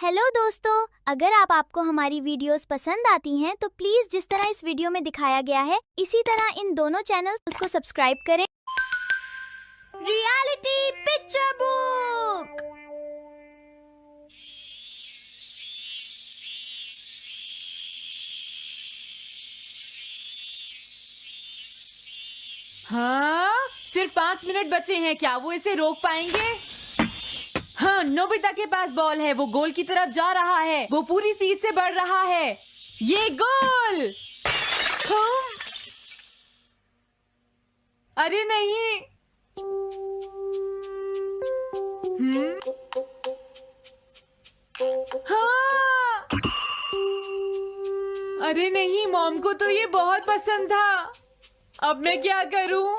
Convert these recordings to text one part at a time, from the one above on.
Hello दोस्तों, अगर आपको हमारी वीडियोस पसंद आती हैं तो प्लीज जिस तरह इस वीडियो में दिखाया गया है इसी तरह इन दोनों चैनल्स को सब्सक्राइब करें। Reality picture book. हाँ, सिर्फ 5 मिनट बचे हैं। क्या वो इसे रोक पाएंगे? हाँ, नोबिता के पास बॉल है। वो गोल की तरफ जा रहा है। वो पूरी स्पीड से बढ़ रहा है। ये गोल! हाँ? अरे नहीं! हाँ! अरे नहीं, मॉम को तो ये बहुत पसंद था। अब मैं क्या करूं?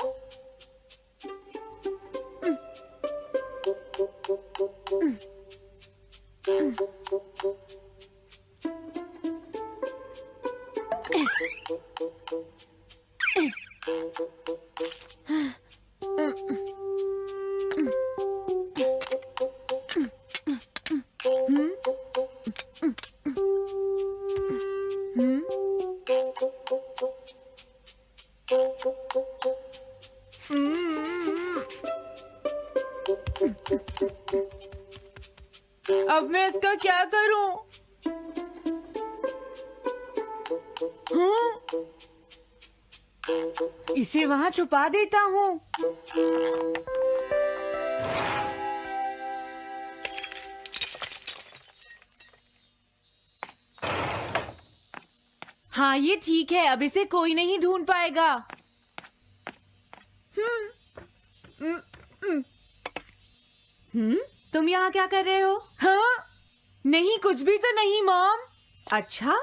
अब मैं इसका क्या करूं? इसे वहां छुपा देता हूं। हाँ, ये ठीक है। अब इसे कोई नहीं ढूंढ पाएगा। तुम यहाँ क्या कर रहे हो? हाँ? नहीं, कुछ भी तो नहीं मॉम। अच्छा,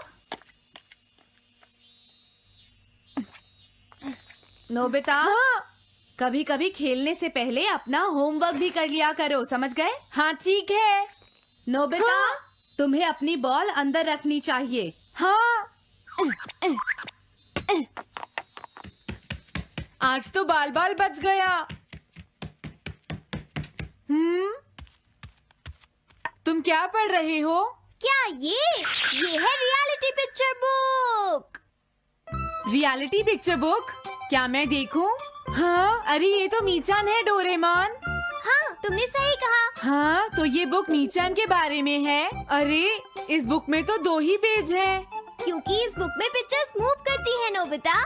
नोबिता, हाँ? कभी कभी खेलने से पहले अपना होमवर्क भी कर लिया करो, समझ गए? हाँ, ठीक है। नोबिता, हाँ? तुम्हें अपनी बॉल अंदर रखनी चाहिए। हाँ। आज तो बाल बाल बच गया। तुम क्या पढ़ रहे हो? क्या ये है reality picture book. Reality picture book? क्या मैं देखूं? हाँ, अरे ये तो मीचान है, डोरेमोन। हाँ, तुमने सही कहा। हाँ, तो ये बुक मीचान के बारे में है। अरे, इस बुक में तो 2 ही पेज हैं। क्योंकि इस बुक में पिक्चर्स मूव करती हैं नोबिता।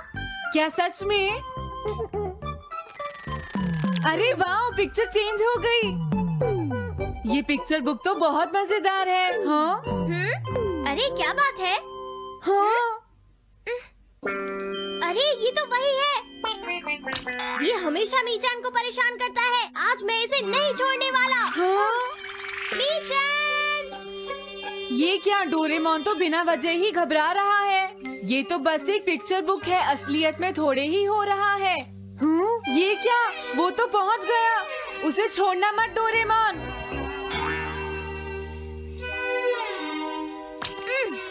क्या सच में? अरे वाह, पिक्चर चेंज हो गई। ये पिक्चर बुक तो बहुत मजेदार है। हाँ? अरे क्या बात है? हाँ? अरे ये तो वही है। ये हमेशा मीचान को परेशान करता है। आज मैं इसे नहीं छोड़ने वाला। हाँ? मीचान! ये क्या? डोरेमोन तो बिना वजह ही घबरा रहा है। ये तो बस एक पिक्चर बुक है, असलियत में थोड़े ही हो रहा है। ये क्या? वो तो पहुंच गया। उसे छोड़ना मत डोरेमोन।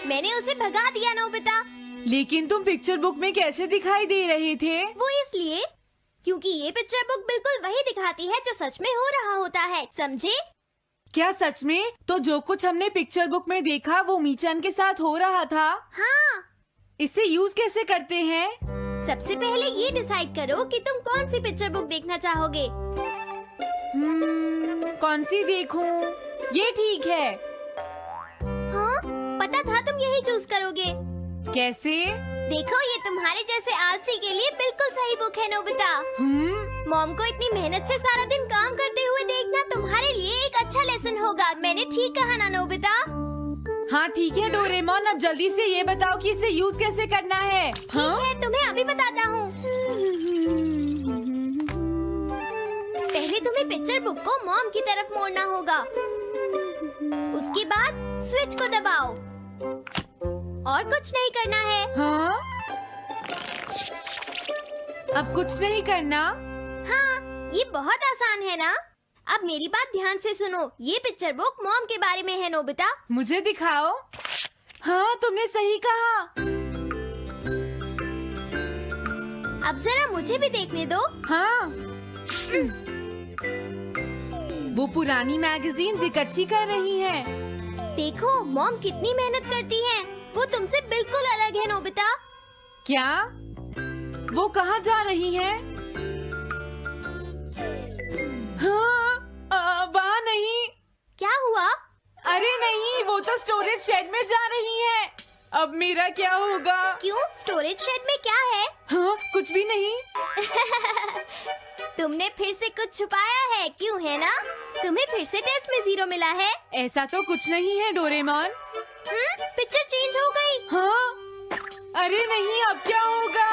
मैंने उसे भगा दिया नोबिता। लेकिन तुम पिक्चर बुक में कैसे दिखाई दे रहे थे? वो इसलिए क्योंकि ये पिक्चर बुक बिल्कुल वही दिखाती है जो सच में हो रहा होता है, समझे? क्या सच में? तो जो कुछ हमने पिक्चर बुक में देखा वो मीचान के साथ हो रहा था? हाँ। इसे यूज कैसे करते हैं? सबसे पहले ये डिसाइड करो कि तुम कौन सी पिक्चर बुक देखना चाहोगे। कौन सी देखूं? ये ठीक है। हाँ, पता था तुम यही चूज करोगे। कैसे? देखो, ये तुम्हारे जैसे आलसी के लिए बिल्कुल सही बुक है नोबिता। मॉम को इतनी मेहनत से सारा दिन काम करते हुए देखना तुम्हारे लिए एक अच्छा लेसन होगा। मैंने ठीक कहा ना नोबिता? हाँ ठीक है डोरेमोन, अब जल्दी से ये बताओ कि इसे यूज कैसे करना है। ठीक है, तुम्हें अभी बताता हूँ। पहले तुम्हें पिक्चर बुक को मॉम की तरफ मोड़ना होगा। उसके बाद स्विच को दबाओ और कुछ नहीं करना है। हाँ? अब कुछ नहीं करना? हाँ, ये बहुत आसान है ना? अब मेरी बात ध्यान से सुनो। ये पिक्चर बुक मॉम के बारे में है नोबिता। मुझे दिखाओ। हाँ, तुमने सही कहा। अब जरा मुझे भी देखने दो। हाँ। वो पुरानी मैगजीन्स इकट्ठी कर रही है। देखो मॉम कितनी मेहनत करती हैं। वो तुमसे बिल्कुल अलग है नोबिता। क्या? वो कहाँ जा रही है? हाँ, वहाँ नहीं। क्या हुआ? अरे नहीं, वो तो स्टोरेज शेड में जा रही है। अब मेरा क्या होगा? क्यों? स्टोरेज शेड में क्या है? हाँ, कुछ भी नहीं। तुमने फिर से कुछ छुपाया है, क्यों है ना? तुम्हें फिर से टेस्ट में 0 मिला है। ऐसा तो कुछ नहीं है डोरेमोन। पिक्चर चेंज हो गई। हाँ? अरे नहीं, अब क्या होगा?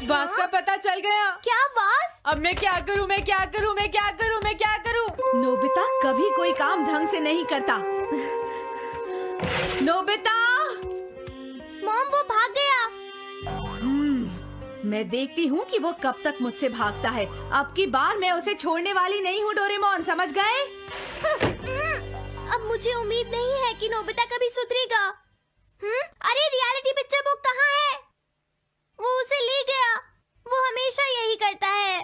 वास का पता चल गया। क्या वास? अब मैं क्या करूँ? मैं क्या करूँ? मैं क्या करूँ? मैं क्या करूँ? नोबिता कभी कोई काम ढंग से नहीं करता। नोबिता! मॉम वो भाग गया। मैं देखती हूँ कि वो कब तक मुझसे भागता है। अब की बार मैं उसे छोड़ने वाली नहीं हूँ डोरेमोन, समझ गए? अब मुझे उम्मीद नहीं है कि नोबिता कभी सुधरेगा। अरे रियलिटी पिक्चर बुक कहाँ है? वो उसे ले गया। वो हमेशा यही करता है।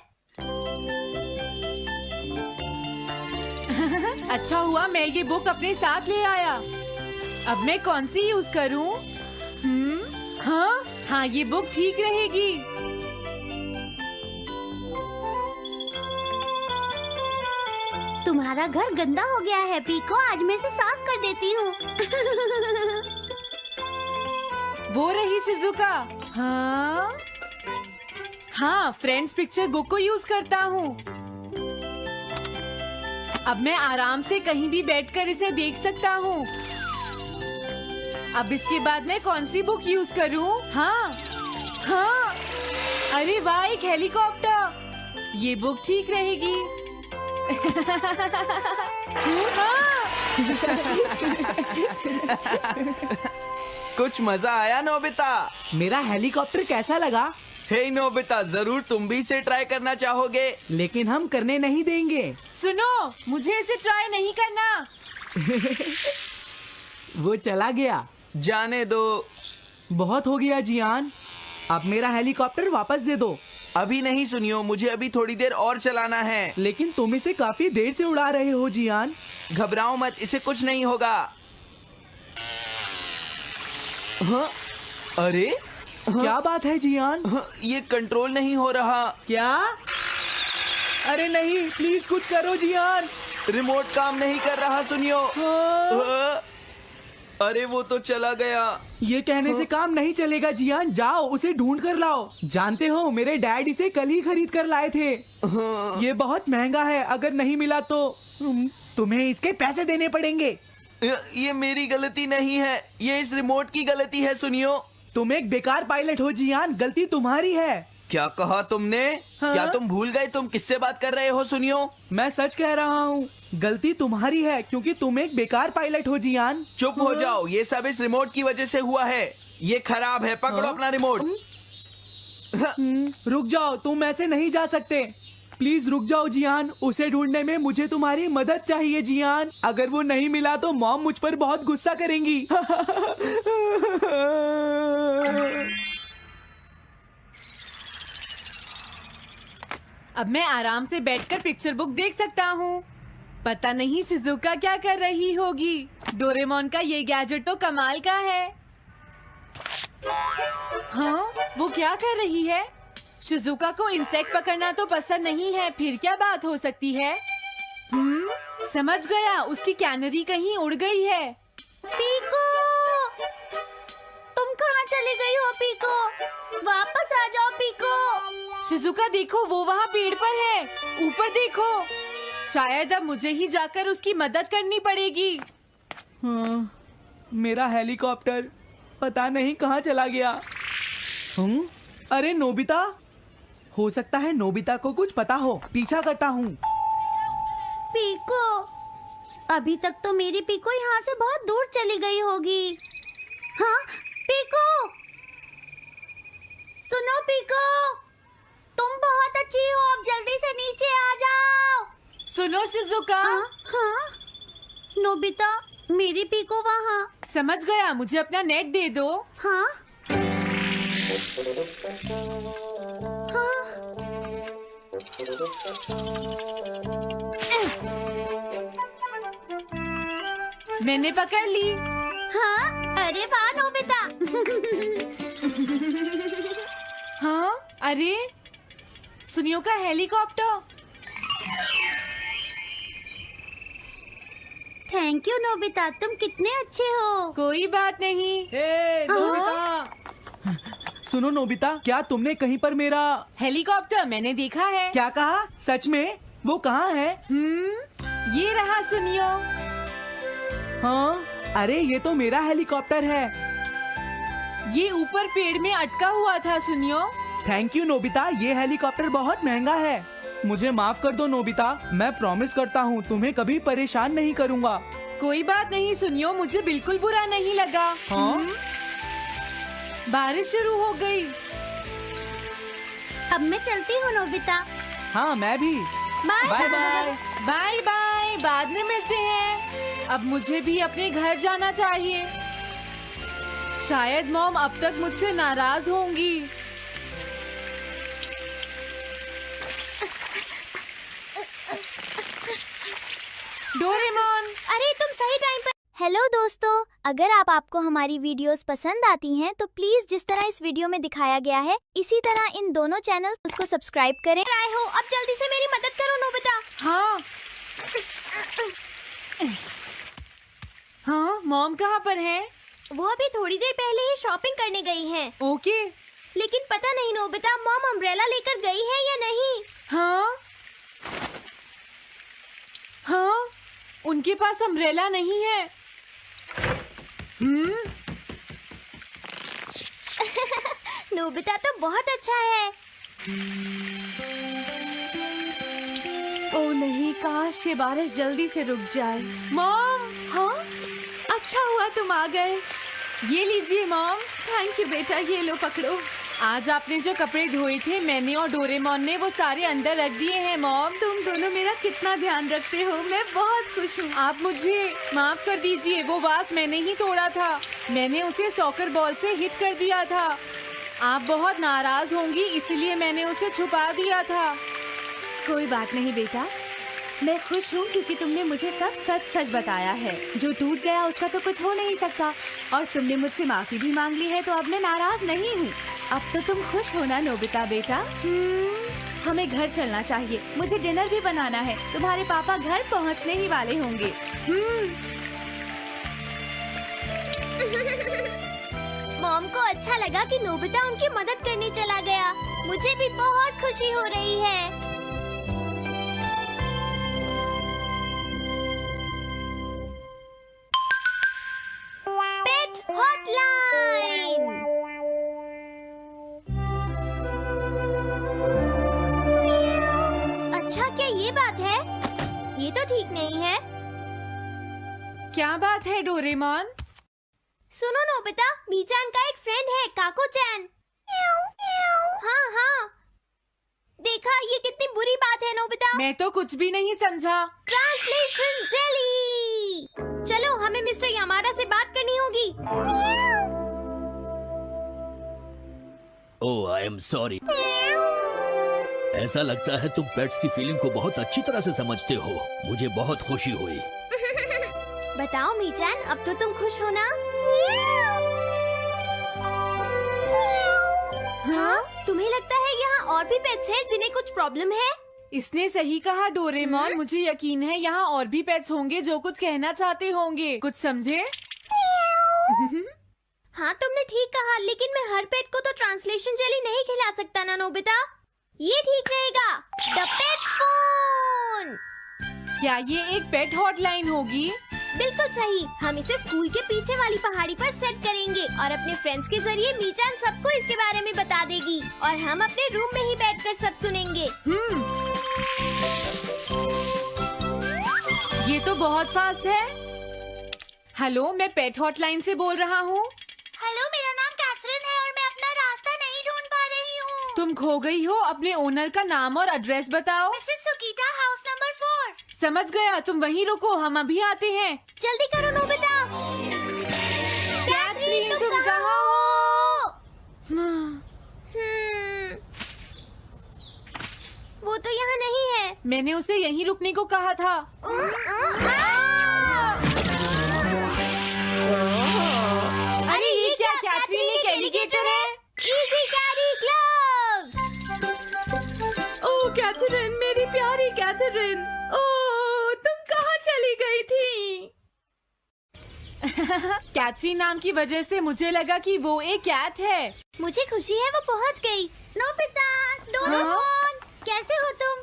अच्छा हुआ मैं ये बुक अपने साथ ले आया। अब मैं कौन सी यूज करूं? हाँ, ये बुक ठीक रहेगी। तुम्हारा घर गंदा हो गया है पीको, आज मैं इसे साफ कर देती हूँ। वो रही शिजुका। हाँ, फ्रेंड्स पिक्चर बुक को यूज करता हूँ। अब मैं आराम से कहीं भी बैठकर इसे देख सकता हूँ। अब इसके बाद मैं कौन सी बुक यूज करूँ? हाँ, अरे वाह, एक हेलीकॉप्टर। ये बुक ठीक रहेगी। कुछ मजा आया नोबिता? मेरा हेलीकॉप्टर कैसा लगा? हे नोबिता, जरूर तुम भी इसे ट्राई करना चाहोगे। लेकिन हम करने नहीं देंगे। सुनो, मुझे इसे ट्राई नहीं करना। वो चला गया। जाने दो। बहुत हो गया जियान, अब मेरा हेलीकॉप्टर वापस दे दो। अभी नहीं सुनियो, मुझे अभी थोड़ी देर और चलाना है। लेकिन तुम इसे काफी देर से उड़ा रहे हो जियान। घबराओ मत, इसे कुछ नहीं होगा। हाँ? अरे क्या बात है जियान? ये कंट्रोल नहीं हो रहा। क्या? अरे नहीं, प्लीज कुछ करो जियान। रिमोट काम नहीं कर रहा, सुनियो। हाँ। अरे वो तो चला गया। ये कहने से काम नहीं चलेगा जियान, जाओ उसे ढूंढ कर लाओ। जानते हो, मेरे डैड इसे कल ही खरीद कर लाए थे। ये बहुत महंगा है, अगर नहीं मिला तो तुम्हें इसके पैसे देने पड़ेंगे। ये मेरी गलती नहीं है, ये इस रिमोट की गलती है, सुनियो। तुम एक बेकार पायलट हो जियान, गलती तुम्हारी है। क्या कहा तुमने? हाँ? क्या तुम भूल गए तुम किससे बात कर रहे हो? सुनियो, मैं सच कह रहा हूँ, गलती तुम्हारी है क्योंकि तुम एक बेकार पायलट हो जियान। चुप हो जाओ, ये सब इस रिमोट की वजह से हुआ है। ये खराब है, पकड़ो अपना रिमोट। रुक जाओ, तुम ऐसे नहीं जा सकते। प्लीज रुक जाओ जियान, उसे ढूंढने में मुझे तुम्हारी मदद चाहिए जियान। अगर वो नहीं मिला तो मॉम मुझ पर बहुत गुस्सा करेंगी। अब मैं आराम से बैठकर पिक्चर बुक देख सकता हूँ। पता नहीं शिजुका क्या कर रही होगी। डोरेमोन का ये गैजेट तो कमाल का है। हाँ, वो क्या कर रही है? शिजुका को इंसेक्ट पकड़ना तो पसंद नहीं है, फिर क्या बात हो सकती है? समझ गया, उसकी कैनरी कहीं उड़ गई है। पीको, तुम कहाँ चली गई हो पीको? वापस आ जाओ पीको। शिजुका देखो, वो वहाँ पेड़ पर है। ऊपर देखो। शायद अब मुझे ही जाकर उसकी मदद करनी पड़ेगी। हाँ, मेरा हेलीकॉप्टर पता नहीं कहाँ चला गया। अरे नोबिता, हो सकता है नोबिता को कुछ पता हो, पीछा करता हूँ। पीको, अभी तक तो मेरी पीको यहाँ से बहुत दूर चली गई होगी। हाँ पीको, सुनो पीको, तुम बहुत अच्छी हो, अब जल्दी से नीचे आ जाओ। सुनो शिजुका। हाँ नोबिता, मेरी पीको वहाँ। समझ गया, मुझे अपना नेट दे दो। हाँ मैंने पकड़ ली। हाँ, अरे वाह नोबिता। हाँ, अरे सुनियो का हेलीकॉप्टर। थैंक यू नोबिता, तुम कितने अच्छे हो। कोई बात नहीं। हे नोबिता, सुनो नोबिता, क्या तुमने कहीं पर मेरा हेलीकॉप्टर मैंने देखा है। क्या कहा? सच में? वो कहाँ है? ये रहा सुनियो। हाँ, अरे ये तो मेरा हेलीकॉप्टर है। ये ऊपर पेड़ में अटका हुआ था सुनियो। थैंक यू नोबिता, ये हेलीकॉप्टर बहुत महंगा है। मुझे माफ कर दो नोबिता, मैं प्रॉमिस करता हूँ तुम्हें कभी परेशान नहीं करूँगा। कोई बात नहीं सुनियो, मुझे बिल्कुल बुरा नहीं लगा। हाँ? बारिश शुरू हो गई। अब मैं चलती हूँ नोबिता। हाँ, मैं भी। Bye bye bye. Bye bye, बाद में मिलते हैं। अब मुझे भी अपने घर जाना चाहिए। शायद मॉम अब तक मुझसे नाराज होंगी। डोरेमोन, अरे तुम सही टाइम पर। हेलो दोस्तों, अगर आपको हमारी वीडियोस पसंद आती हैं तो प्लीज जिस तरह इस वीडियो में दिखाया गया है इसी तरह इन दोनों चैनल को सब्सक्राइब करें। आए हो, अब जल्दी से मेरी मदद करो नोबिता। हाँ हाँ, मॉम कहाँ पर है? वो अभी थोड़ी देर पहले ही शॉपिंग करने गई हैं। ओके। लेकिन पता नहीं नोबिता, मॉम अम्ब्रेला लेकर गई है या नहीं। हाँ हाँ, उनके पास अम्ब्रेला नहीं है। नोबिता तो बहुत अच्छा है। ओ नहीं, काश ये बारिश जल्दी से रुक जाए। मॉम, हाँ, अच्छा हुआ तुम आ गए। ये लीजिए मॉम। थैंक यू बेटा, ये लो पकड़ो। आज आपने जो कपड़े धोए थे मैंने और डोरेमोन ने वो सारे अंदर रख दिए हैं मॉम। तुम दोनों मेरा कितना ध्यान रखते हो, मैं बहुत खुश हूँ। आप मुझे माफ कर दीजिए, वो वास मैंने ही तोड़ा था। मैंने उसे सॉकर बॉल से हिट कर दिया था। आप बहुत नाराज होंगी इसलिए मैंने उसे छुपा दिया था। कोई बात नहीं बेटा, मैं खुश हूँ क्योंकि तुमने मुझे सब सच सच बताया है। जो टूट गया उसका तो कुछ हो नहीं सकता, और तुमने मुझसे माफी भी मांग ली है तो अब मैं नाराज नहीं हूँ। अब तो तुम खुश हो ना नोबिता बेटा? हमें घर चलना चाहिए, मुझे डिनर भी बनाना है। तुम्हारे पापा घर पहुँचने ही वाले होंगे। मॉम को अच्छा लगा कि नोबिता उनकी मदद करने चला गया। मुझे भी बहुत खुशी हो रही है। पेट हॉटलाइन। अच्छा, क्या ये बात है? ये तो ठीक नहीं है। क्या बात है डोरेमोन? सुनो नोबिता, मीचान का एक फ्रेंड है, काको-चैन। हाँ हाँ, देखा, ये कितनी बुरी बात है नोबिता। मैं तो कुछ भी नहीं समझा। Translation jelly. चलो, हमें मिस्टर यामाडा से बात करनी होगी। ओह, आई एम सॉरी। ऐसा लगता है तुम पेट्स की फीलिंग को बहुत अच्छी तरह से समझते हो। मुझे बहुत खुशी हुई। बताओ मीचान, अब तो तुम खुश हो ना? हाँ? तुम्हें लगता है यहाँ और भी पेट्स हैं जिन्हें कुछ प्रॉब्लम है? इसने सही कहा डोरेमोन, मुझे यकीन है यहाँ और भी पेट्स होंगे जो कुछ कहना चाहते होंगे। कुछ समझे? हाँ, तुमने ठीक कहा, लेकिन मैं हर पेट को तो ट्रांसलेशन जेली नहीं खिला सकता ना नोबिता। ये ठीक रहेगा। The pet phone. क्या ये एक पेट हॉटलाइन होगी? बिल्कुल सही। हम इसे स्कूल के पीछे वाली पहाड़ी पर सेट करेंगे और अपने फ्रेंड्स के जरिए मीचान सबको इसके बारे में बता देगी और हम अपने रूम में ही बैठकर सब सुनेंगे। ये तो बहुत फास्ट है। हेलो, मैं पेट हॉटलाइन से बोल रहा हूँ। हेलो, मेरा नाम कैथरीन है और मैं अपना रास्ता नहीं ढूंढ पा रही हूँ। तुम खो गई हो, अपने ओनर का नाम और एड्रेस बताओ। Mrs Sukita, house number 4। समझ गया, तुम वहीं रुको, हम अभी आते हैं। जल्दी करो नोबिता। कैथरीन, तुम कहाँ हो? वो तो यहाँ नहीं है। मैंने उसे यहीं रुकने को कहा था। कैथरीन नाम की वजह से मुझे लगा कि वो एक कैट है। मुझे खुशी है वो पहुंच गई। नोबिता, डोरेमोन, कैसे हो तुम?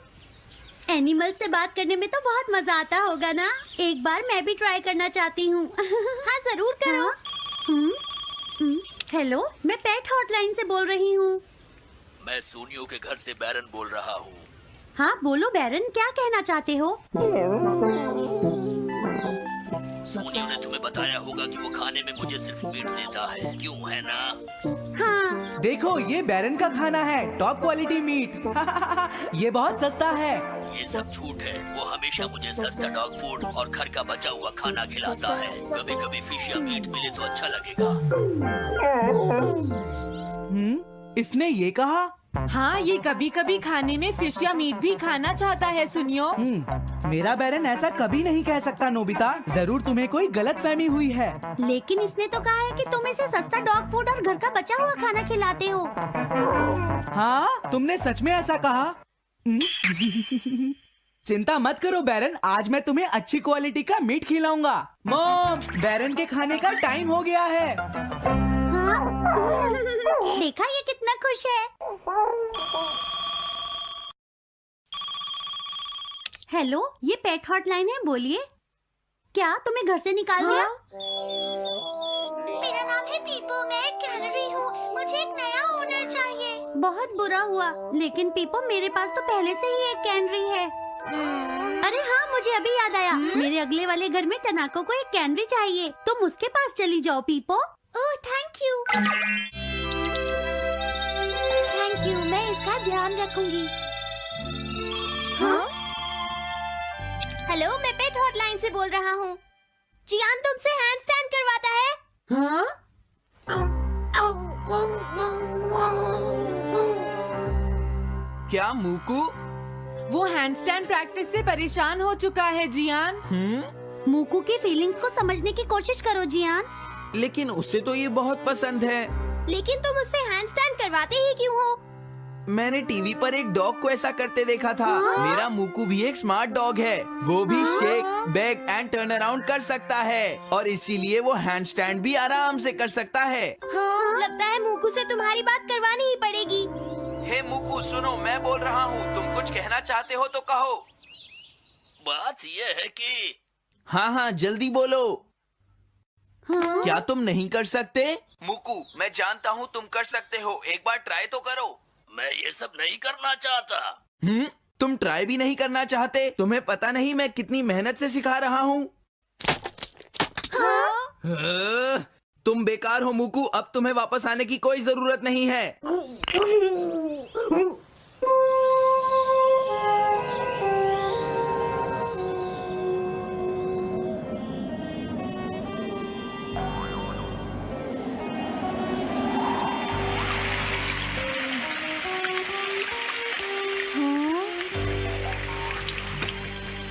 एनिमल से बात करने में तो बहुत मजा आता होगा ना? एक बार मैं भी ट्राई करना चाहती हूँ। हाँ जरूर करो। हेलो, मैं पेट हॉटलाइन से बोल रही हूँ। मैं सोनियो के घर से बैरन बोल रहा हूँ। हाँ बोलो बैरन, क्या कहना चाहते हो? सोनियो ने तुम्हें बताया होगा कि वो खाने में मुझे सिर्फ मीट देता है, क्यों है ना? हाँ। देखो ये बैरन का खाना है, टॉप क्वालिटी मीट। ये बहुत सस्ता है। ये सब झूठ है। वो हमेशा मुझे सस्ता डॉग फूड और घर का बचा हुआ खाना खिलाता है। कभी कभी फिश या मीट मिले तो अच्छा लगेगा। इसने ये कहा? हाँ, ये कभी कभी खाने में फिश या मीट भी खाना चाहता है। सुनियो, मेरा बैरन ऐसा कभी नहीं कह सकता नोबिता। जरूर तुम्हें कोई गलतफहमी हुई है। लेकिन इसने तो कहा है कि तुम इसे सस्ता डॉग फूड और घर का बचा हुआ खाना खिलाते हो। हाँ, तुमने सच में ऐसा कहा? चिंता मत करो बैरन, आज मैं तुम्हें अच्छी क्वालिटी का मीट खिलाऊंगा। मॉम, बैरन के खाने का टाइम हो गया है। हाँ? देखा ये कितना खुश है। हेलो, ये पेट हॉटलाइन है, बोलिए। क्या तुम्हें घर से निकाल दिया? मेरा नाम है पीपो, मैं एक कैनरी हूँ। मुझे एक नया ओनर चाहिए। बहुत बुरा हुआ, लेकिन पीपो मेरे पास तो पहले से ही एक कैनरी है। अरे हाँ, मुझे अभी याद आया। मेरे अगले वाले घर में टनाको को एक कैनरी चाहिए। तुम उसके पास चली जाओ पीपो। Oh thank you. Thank you, मैं इसका ध्यान रखूंगी। हाँ? हेलो, मैं पेट हॉटलाइन से बोल रहा हूँ। जियान तुमसे हैंडस्टैंड करवाता है। हाँ? क्या मूकू? वो हैंडस्टैंड प्रैक्टिस से परेशान हो चुका है जियान। मूकू की फीलिंग्स को समझने की कोशिश करो जियान। लेकिन उसे तो ये बहुत पसंद है। लेकिन तुम उससे हैंडस्टैंड करवाते ही क्यों हो? मैंने टीवी पर एक डॉग को ऐसा करते देखा था। मेरा मूकू भी एक स्मार्ट डॉग है। वो भी shake, back and turn around कर सकता है और इसीलिए वो हैंडस्टैंड भी आराम से कर सकता है। लगता है मूकू से तुम्हारी बात करवानी ही पड़ेगी। हे मूकू, सुनो, मैं बोल रहा हूँ। तुम कुछ कहना चाहते हो तो कहो। बात ये है कि हाँ हाँ, जल्दी बोलो। क्या तुम नहीं कर सकते? मूकू, मैं जानता हूँ तुम कर सकते हो। एक बार ट्राई तो करो। मैं ये सब नहीं करना चाहता। तुम ट्राई भी नहीं करना चाहते? तुम्हें पता नहीं मैं कितनी मेहनत से सिखा रहा हूँ। तुम बेकार हो मूकू। अब तुम्हें वापस आने की कोई जरूरत नहीं है।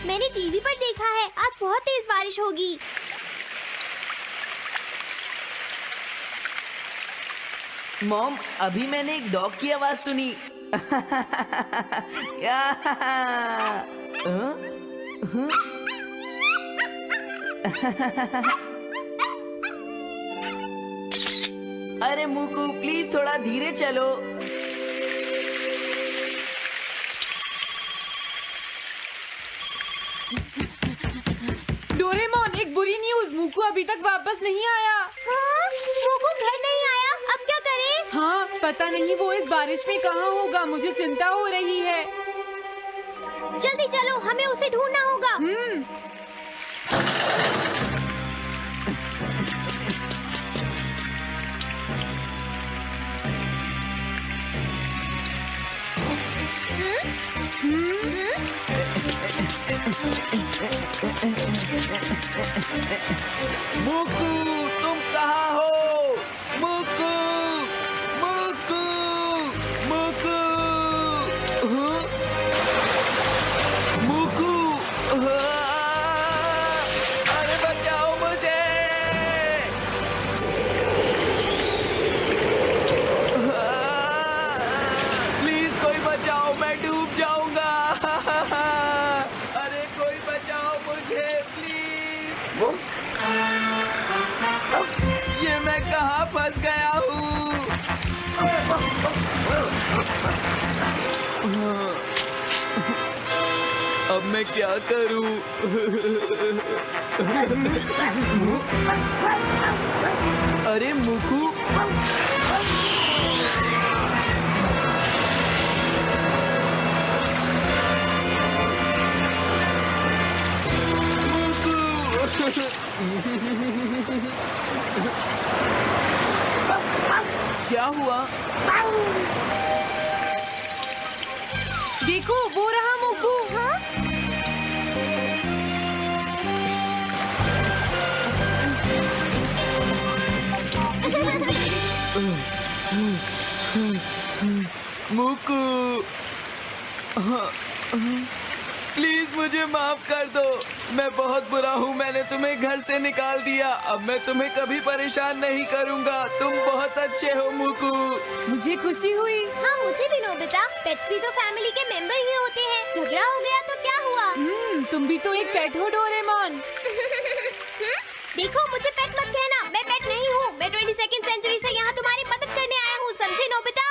मैंने टीवी पर देखा है, आज बहुत तेज बारिश होगी। मॉम, अभी मैंने एक डॉग की आवाज सुनी। अरे मूकू, प्लीज थोड़ा धीरे चलो। डोरेमोन, एक बुरी न्यूज़, मूकू अभी तक वापस नहीं आया। हाँ? मूकू घर नहीं आया, अब क्या करें? हाँ, पता नहीं वो इस बारिश में कहाँ होगा। मुझे चिंता हो रही है। जल्दी चलो, हमें उसे ढूंढना होगा। मूकू, तुम कहाँ हो? मूकू, मूकू, मूकू, मूकू, अरे बचाओ मुझे। प्लीज कोई बचाओ, मैं डूब जाऊंगा। अरे कोई बचाओ मुझे प्लीज। ये मैं कहाँ फंस गया हूँ? अब मैं क्या करूँ? अरे मुकू, क्या हुआ? देखो वो रहा मुकू। हाँ? मुकू, प्लीज मुझे माफ कर दो। मैं बहुत बुरा हूँ, मैंने तुम्हें घर से निकाल दिया। अब मैं तुम्हें कभी परेशान नहीं करूँगा। तुम बहुत अच्छे हो मुकू। मुझे खुशी हुई। हाँ मुझे भी नोबिता। पेट्स भी तो फैमिली के मेंबर ही होते हैं। झगड़ा हो गया तो क्या हुआ? तुम भी तो एक पेट हो डोरेमोन। देखो मुझे पेट मत कहना, मैं पेट नहीं हूँ। मैं 22वीं सेंचुरी से यहाँ तुम्हारी मदद करने आया हूँ, समझे नोबिता?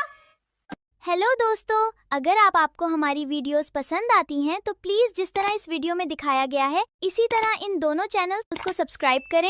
हेलो दोस्तों, अगर आपको हमारी वीडियोस पसंद आती हैं तो प्लीज जिस तरह इस वीडियो में दिखाया गया है इसी तरह इन दोनों चैनल्स को सब्सक्राइब करें